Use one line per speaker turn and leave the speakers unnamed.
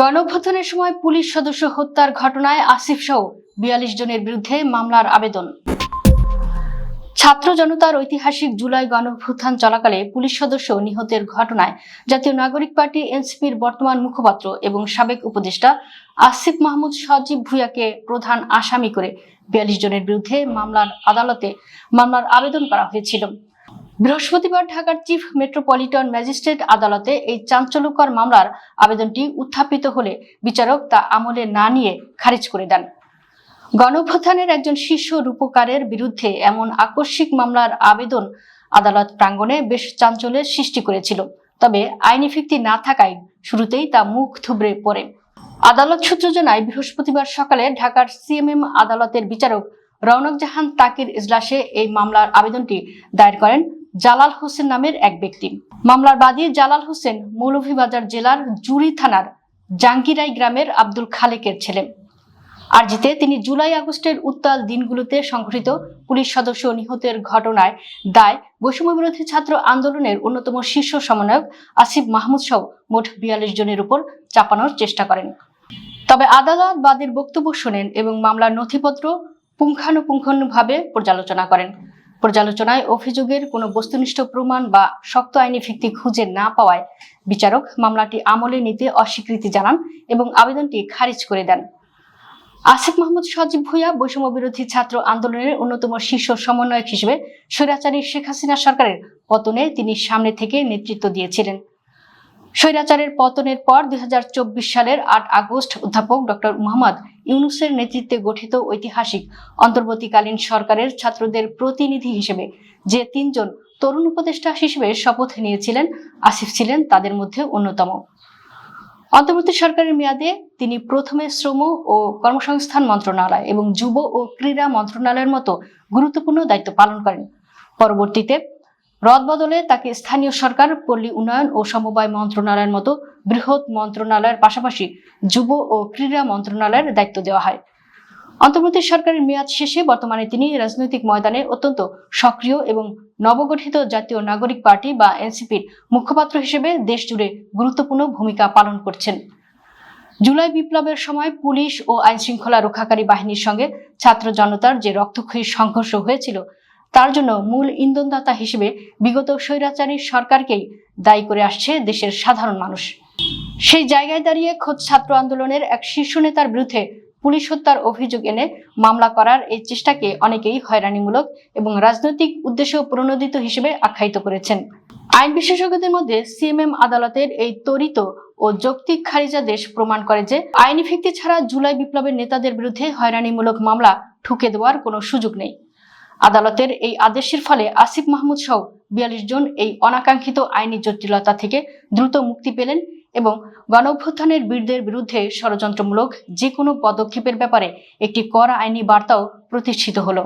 গণঅভ্যুত্থানের সময় পুলিশ সদস্য হত্যার ঘটনায় আসিফ সহ ৪২ জনের বিরুদ্ধে মামলার আবেদন। ছাত্র জনতার ঐতিহাসিক জুলাই গণঅভ্যুত্থান চলাকালে পুলিশ সদস্য নিহতের ঘটনায় জাতীয় নাগরিক পার্টি এনসিপির বর্তমান মুখপাত্র এবং সাবেক উপদেষ্টা আসিফ মাহমুদ সজীব ভুঁইয়াকে প্রধান আসামি করে ৪২ জনের বিরুদ্ধে আদালতে মামলার আবেদন করা হয়েছিল। বৃহস্পতিবার ঢাকার চিফ মেট্রোপলিটন ম্যাজিস্ট্রেট আদালতে এই চাঞ্চল্যকর মামলার আবেদনটি উত্থাপিত হলে বিচারক তা আমলে না নিয়ে খারিজ করে দেন। গণঅভ্যুত্থানের একজন শীর্ষ রূপকারের বিরুদ্ধে এমন আকস্মিক মামলার আবেদন আদালত প্রাঙ্গণে বেশ চাঞ্চল্যের সৃষ্টি করেছিল। তবে আইনি ভিত্তি না থাকায় শুরুতেই তা মুখ থুবড়ে পড়ে। আদালত সূত্র জানায়, বৃহস্পতিবার সকালে ঢাকার সিএমএম আদালতের বিচারক রওনক জাহান তাকির ইজলাসে এই মামলার আবেদনটি দায়ের করেন জালাল হোসেন নামের এক ব্যক্তি। মামলার বাদী জালাল হোসেন মৌলভীবাজার জেলার জুড়ি থানার জাঙ্গিরাই গ্রামের আব্দুল খালেকের ছেলে। আরজিতে তিনি জুলাই আগস্টের উত্তাল দিনগুলোতে সংঘটিত পুলিশ সদস্য নিহতের ঘটনায় দায় বৈষম্য বিরোধী ছাত্র আন্দোলনের অন্যতম শীর্ষ সমন্বয়ক আসিফ মাহমুদ সহ মোট ৪২ জনের উপর চাপানোর চেষ্টা করেন। তবে আদালত বাদীর বক্তব্য শোনেন এবং মামলার নথিপত্র পুঙ্খানুপুঙ্খভাবে পর্যালোচনা করেন। পর্যালোচনায় অভিযোগের কোনো বস্তুনিষ্ঠ প্রমাণ বা শক্ত আইনি ভিত্তি খুঁজে না পাওয়ায় বিচারক মামলাটি আমলে নিতে অস্বীকৃতি জানান এবং আবেদনটি খারিজ করে দেন। আসিফ মাহমুদ সজীব ভুঁইয়া বৈষম্য বিরোধী ছাত্র আন্দোলনের অন্যতম শীর্ষ সমন্বয়ক হিসেবে স্বৈরাচারী শেখ হাসিনা সরকারের পতনে তিনি সামনে থেকে নেতৃত্ব দিয়েছিলেন। স্বৈরাচারের পতনের পর ২০২৪ সালের ৮ আগস্ট অধ্যাপক ডক্টর মুহাম্মদ ইউনূসের নেতৃত্বে গঠিত ঐতিহাসিক অন্তর্বর্তীকালীন সরকারের ছাত্রদের প্রতিনিধি হিসেবে যে ৩ জন তরুণ উপদেষ্টা হিসেবে শপথ নিয়েছিলেন, আসিফ ছিলেন তাদের মধ্যে অন্যতম। অন্তর্বর্তী সরকারের মেয়াদে তিনি প্রথমে শ্রম ও কর্মসংস্থান মন্ত্রণালয় এবং যুব ও ক্রীড়া মন্ত্রণালয়ের মতো গুরুত্বপূর্ণ দায়িত্ব পালন করেন। পরবর্তীতে রদবদলে তাকে স্থানীয় সরকার, পল্লী উন্নয়ন ও সমবায় মন্ত্রণালয়ের মতো বৃহৎ মন্ত্রণালয়ের পাশাপাশি যুব ও ক্রীড়া মন্ত্রণালয়ের দায়িত্ব দেওয়া হয়। অন্তর্বর্তী সরকারের মেয়াদ শেষে বর্তমানে তিনি রাজনৈতিক ময়দানে অত্যন্ত সক্রিয় এবং নবগঠিত জাতীয় নাগরিক পার্টি বা এনসিপির মুখপাত্র হিসেবে দেশ জুড়ে গুরুত্বপূর্ণ ভূমিকা পালন করছেন। জুলাই বিপ্লবের সময় পুলিশ ও আইন শৃঙ্খলা রক্ষাকারী বাহিনীর সঙ্গে ছাত্র জনতার যে রক্তক্ষয়ী সংঘর্ষ হয়েছিল, তার জন্য মূল ইন্ধনদাতা হিসেবে বিগত স্বৈরাচারী সরকারকেই দায়ী করে আসছে দেশের সাধারণ মানুষ। সেই জায়গায় দাঁড়িয়ে খোদ ছাত্র আন্দোলনের এক শীর্ষ নেতার বিরুদ্ধে পুলিশ হত্যার অভিযোগ এনে মামলা করার এই চেষ্টাকে অনেকেই হয়রানিমূলক এবং রাজনৈতিক উদ্দেশ্য প্রণোদিত হিসেবে আখ্যায়িত করেছেন। আইন বিশেষজ্ঞদের মধ্যে সিএমএম আদালতের এই ত্বরিত ও যৌক্তিক খারিজাদেশ প্রমাণ করে যে আইনি ভিত্তি ছাড়া জুলাই বিপ্লবের নেতাদের বিরুদ্ধে হয়রানিমূলক মামলা ঠুকে দেওয়ার কোনো সুযোগ নেই। আদালতের এই আদেশের ফলে আসিফ মাহমুদ সহ ৪২ জন এই অনাকাঙ্ক্ষিত আইনি জটিলতা থেকে দ্রুত মুক্তি পেলেন এবং গণঅভ্যুত্থানের বীরদের বিরুদ্ধে ষড়যন্ত্রমূলক যে কোনো পদক্ষেপের ব্যাপারে একটি কড়া আইনি বার্তাও প্রতিষ্ঠিত হলো।